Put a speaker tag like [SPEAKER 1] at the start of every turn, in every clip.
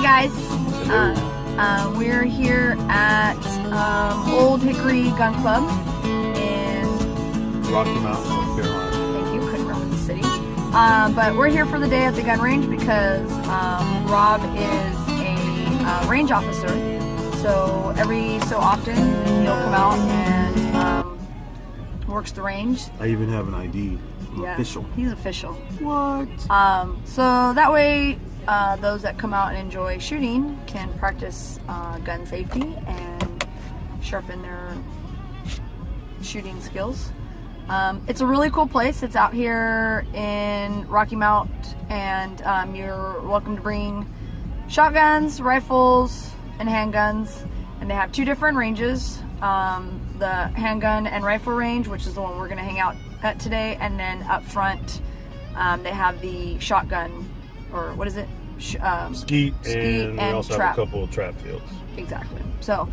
[SPEAKER 1] guys, we're here at Old Hickory Gun Club in
[SPEAKER 2] Rocky Mount, North Carolina.
[SPEAKER 1] Thank you, couldn't remember the city. But we're here for the day at the gun range because Rob is a range officer. So every so often he'll come out and works the range.
[SPEAKER 2] I even have an ID. I'm official.
[SPEAKER 1] He's official.
[SPEAKER 2] What?
[SPEAKER 1] So that way those that come out and enjoy shooting can practice gun safety and sharpen their shooting skills. It's a really cool place. It's out here in Rocky Mount, and you're welcome to bring shotguns, rifles, and handguns. And they have two different ranges, the handgun and rifle range, which is the one we're going to hang out at today, and then up front they have the shotgun, or what is it?
[SPEAKER 2] Skeet, and we also
[SPEAKER 1] trap.
[SPEAKER 2] have a couple of trap fields.
[SPEAKER 1] Exactly. So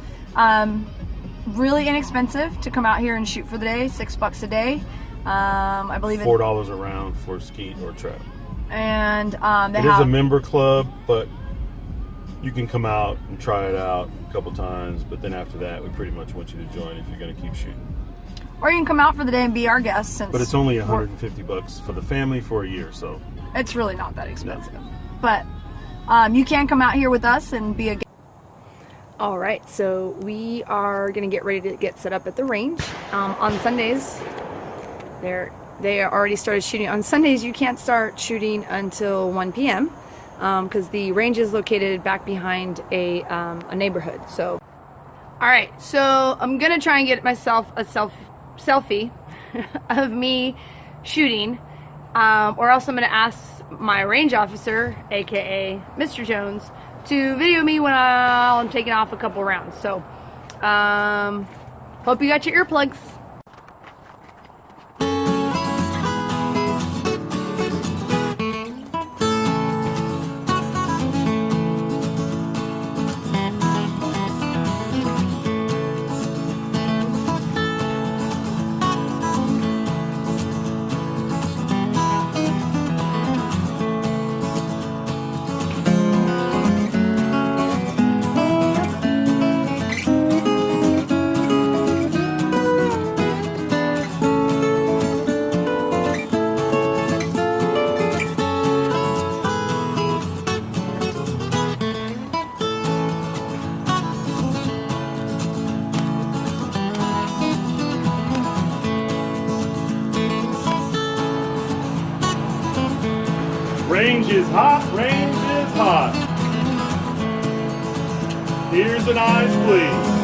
[SPEAKER 1] really inexpensive to come out here and shoot for the day. $6 a day. I believe
[SPEAKER 2] $4 a round for skeet or trap.
[SPEAKER 1] And
[SPEAKER 2] it is a member club, but you can come out and try it out a couple times, but then after that we pretty much want you to join if you're going to keep shooting.
[SPEAKER 1] Or you can come out for the day and be our guest.
[SPEAKER 2] But it's only $150 for the family for a year, so
[SPEAKER 1] it's really not that expensive. No. But you can come out here with us and be a guest. All right, so we are going to get ready to get set up at the range. On Sundays, they already started shooting. On Sundays, you can't start shooting until 1 p.m. Because the range is located back behind a neighborhood. So, all right, so I'm gonna try and get myself a selfie of me shooting, or else I'm gonna ask my range officer, aka Mr. Jones, to video me when I'm taking off a couple rounds. So, hope you got your earplugs.
[SPEAKER 2] Range is hot, range is hot. Ears and eyes, please.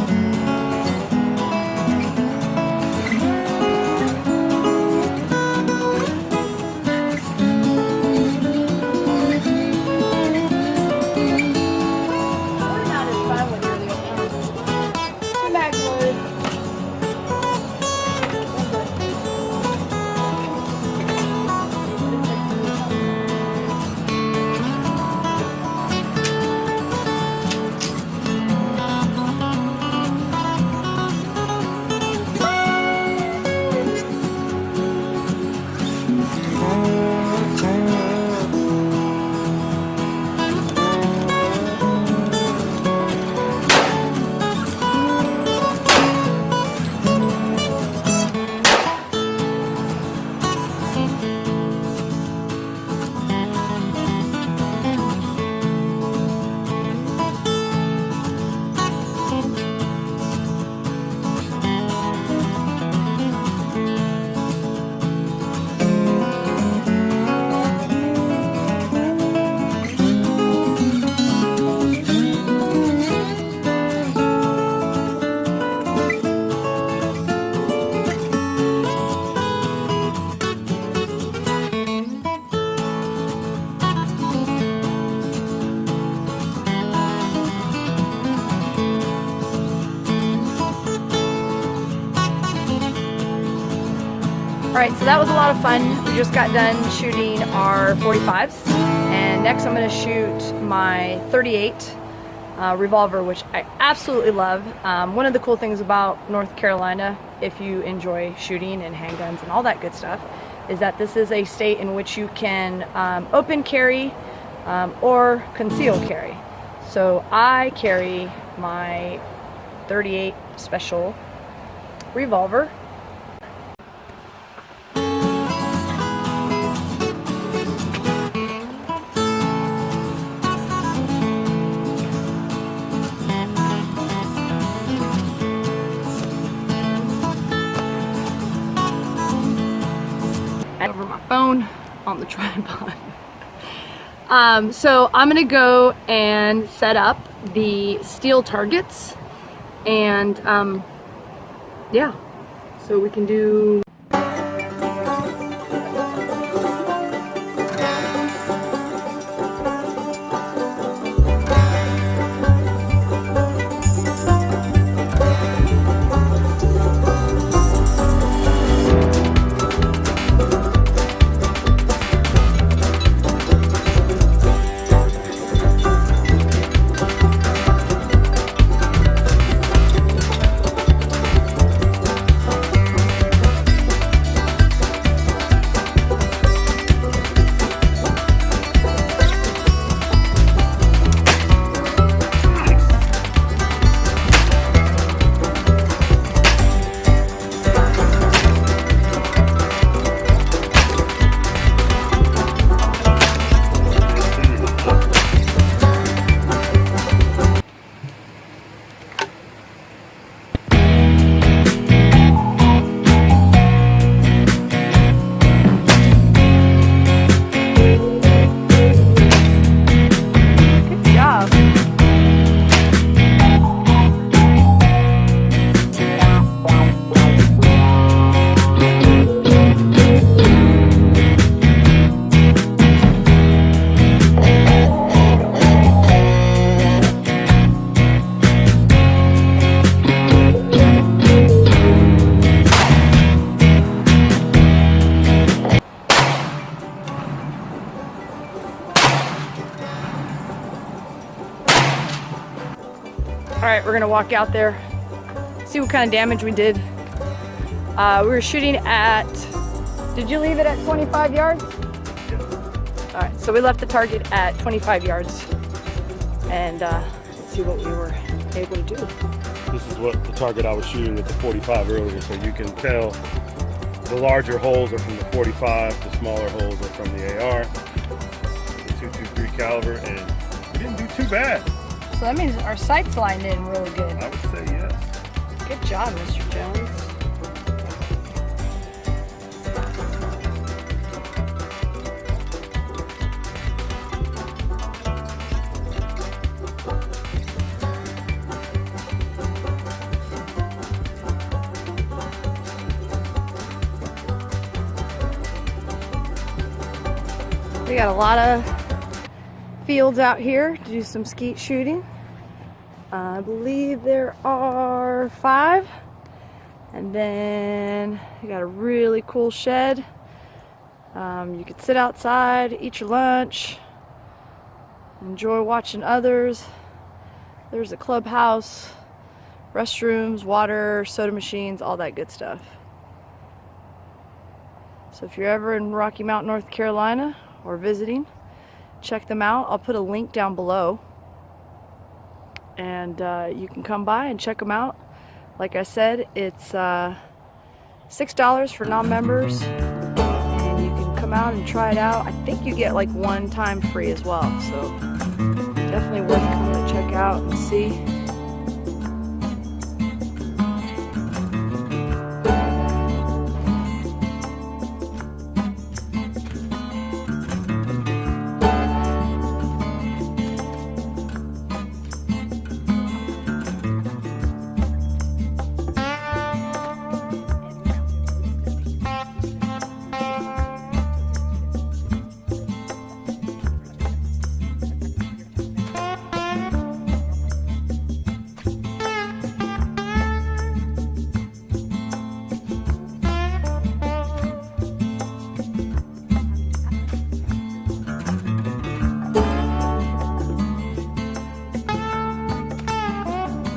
[SPEAKER 2] Alright, so that was a lot of fun. We just got done shooting our 45s, and next I'm going to shoot my 38 revolver, which I absolutely love. One of the cool things about North Carolina, if you enjoy shooting and handguns and all that good stuff, is that this is a state in which you can open carry or conceal carry. So I carry my 38 special revolver. Over my phone on the tripod. So I'm gonna go and set up the steel targets, and yeah, so we can do. Alright, we're gonna walk out there, see what kind of damage we did. We were shooting at, did you leave it at 25 yards? Alright, so we left the target at 25 yards, and let's see what we were able to do.
[SPEAKER 3] This is what the target I was shooting with the 45 earlier, so you can tell the larger holes are from the 45, the smaller holes are from the AR, the 223 caliber, and we didn't do too bad.
[SPEAKER 2] So that means our sights lined in really good.
[SPEAKER 3] I would say yes.
[SPEAKER 2] Good job, Mr. Jones. We got a lot of fields out here to do some skeet shooting. I believe there are 5, and then you got a really cool shed. You could sit outside, eat your lunch, enjoy watching others. There's a clubhouse, restrooms, water, soda machines, all that good stuff. So if you're ever in Rocky Mount, North Carolina, or visiting, check them out. I'll put a link down below, and you can come by and check them out. Like I said, it's $6 for non-members, and you can come out and try it out. I think you get like 1 time free as well, so definitely worth coming to check out and see.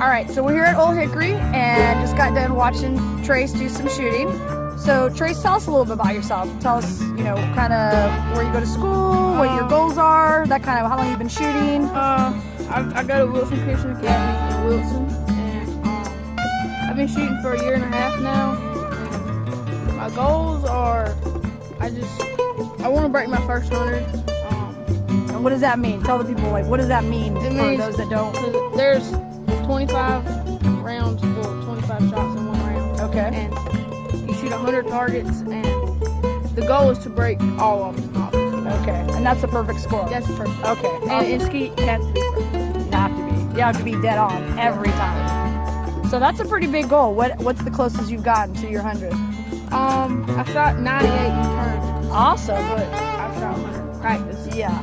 [SPEAKER 2] Alright, so we're here at Old Hickory and just got done watching Trace do some shooting. So Trace, tell us a little bit about yourself. Tell us, you know, kind of where you go to school, what your goals are, that kind of, how long you've been shooting.
[SPEAKER 4] I go to Wilson Christian Academy in Wilson, and I've been shooting for a year and a half now. And my goals are, I want to break my first 100.
[SPEAKER 2] And what does that mean? Tell the people, like, what does that mean for those that don't?
[SPEAKER 4] There's 25 rounds, or 25 shots in one round.
[SPEAKER 2] Okay.
[SPEAKER 4] And you shoot 100 targets, and the goal is to break all of them, obviously.
[SPEAKER 2] Okay, and that's a perfect score.
[SPEAKER 4] That's perfect.
[SPEAKER 2] Okay,
[SPEAKER 4] And
[SPEAKER 2] awesome.
[SPEAKER 4] in skeet, you have to be perfect.
[SPEAKER 2] You have to be dead on every time. So that's a pretty big goal. What's the closest you've gotten to your 100?
[SPEAKER 4] I shot 98 in tournament,
[SPEAKER 2] Awesome.
[SPEAKER 4] but I shot 100 in practice.
[SPEAKER 2] Yeah.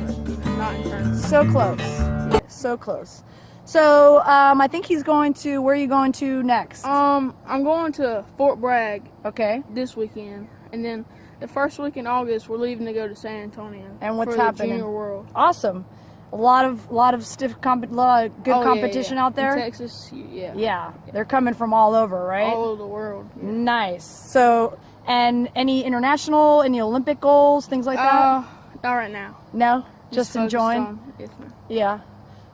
[SPEAKER 4] Not in tournament.
[SPEAKER 2] So close. So close. So I think he's going to. Where are you going to next?
[SPEAKER 4] I'm going to Fort Bragg
[SPEAKER 2] Okay.
[SPEAKER 4] this weekend, and then the first week in August we're leaving to go to San Antonio.
[SPEAKER 2] And what's
[SPEAKER 4] for the
[SPEAKER 2] happening?
[SPEAKER 4] Junior World.
[SPEAKER 2] Awesome. A lot of stiff lot of good competition out there.
[SPEAKER 4] In Texas, yeah.
[SPEAKER 2] Yeah, they're coming from all over, right?
[SPEAKER 4] All over the world. Yeah.
[SPEAKER 2] Nice. So, and any international, any Olympic goals, things like that?
[SPEAKER 4] Not right now.
[SPEAKER 2] No, just
[SPEAKER 4] focused
[SPEAKER 2] enjoying.
[SPEAKER 4] on- yes, ma'am.
[SPEAKER 2] Yeah.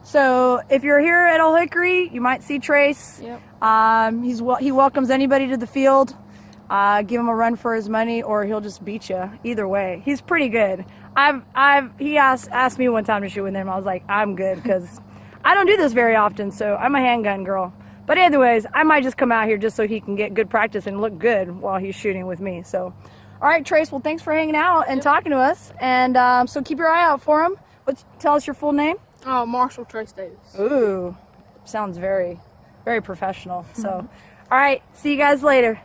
[SPEAKER 2] So if you're here at Old Hickory, you might see Trace.
[SPEAKER 4] Yep.
[SPEAKER 2] He welcomes anybody to the field. Give him a run for his money, or he'll just beat you. Either way, he's pretty good. He asked me one time to shoot with him. I was like, I'm good, because I don't do this very often, so I'm a handgun girl. But anyways, I might just come out here just so he can get good practice and look good while he's shooting with me. So, all right, Trace. Well, thanks for hanging out and talking to us. And so keep your eye out for him. Tell us your full name.
[SPEAKER 4] Marshall Trace Davis.
[SPEAKER 2] Ooh, sounds very, very professional. So, all right, see you guys later.